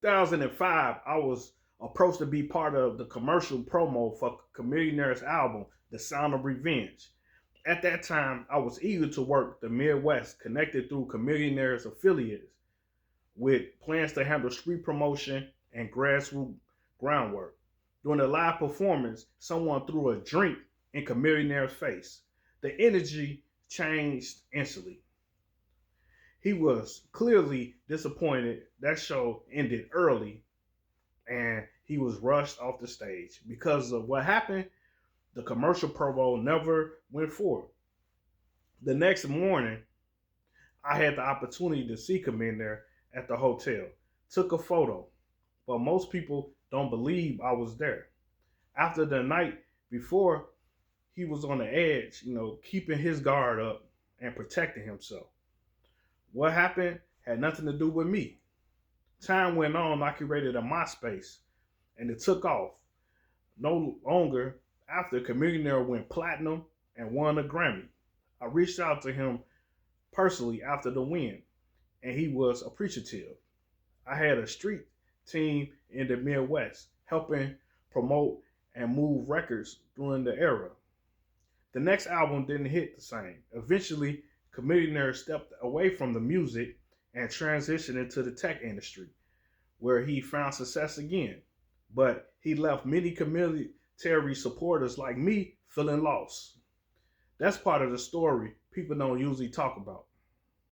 2005, I was approached to be part of the commercial promo for Chamillionaire's album, The Sound of Revenge. At that time, I was eager to work the Midwest, connected through Chamillionaire's affiliates, with plans to handle street promotion and grassroots groundwork. During the live performance, someone threw a drink in Chamillionaire's face. The energy changed instantly. He was clearly disappointed. That show ended early and he was rushed off the stage. Because of what happened, the commercial promo never went forward. The next morning, I had the opportunity to see Chamillionaire at the hotel. Took a photo, but most people don't believe I was there. After the night before, he was on the edge, keeping his guard up and protecting himself. What happened had nothing to do with me. Time went on, I curated a MySpace, and it took off. No longer after Chamillionaire went platinum and won a Grammy. I reached out to him personally after the win, and he was appreciative. I had a street team in the Midwest helping promote and move records during the era. The next album didn't hit the same. Eventually, Chamillionaire stepped away from the music and transitioned into the tech industry, where he found success again. But he left many military supporters like me feeling lost. That's part of the story people don't usually talk about.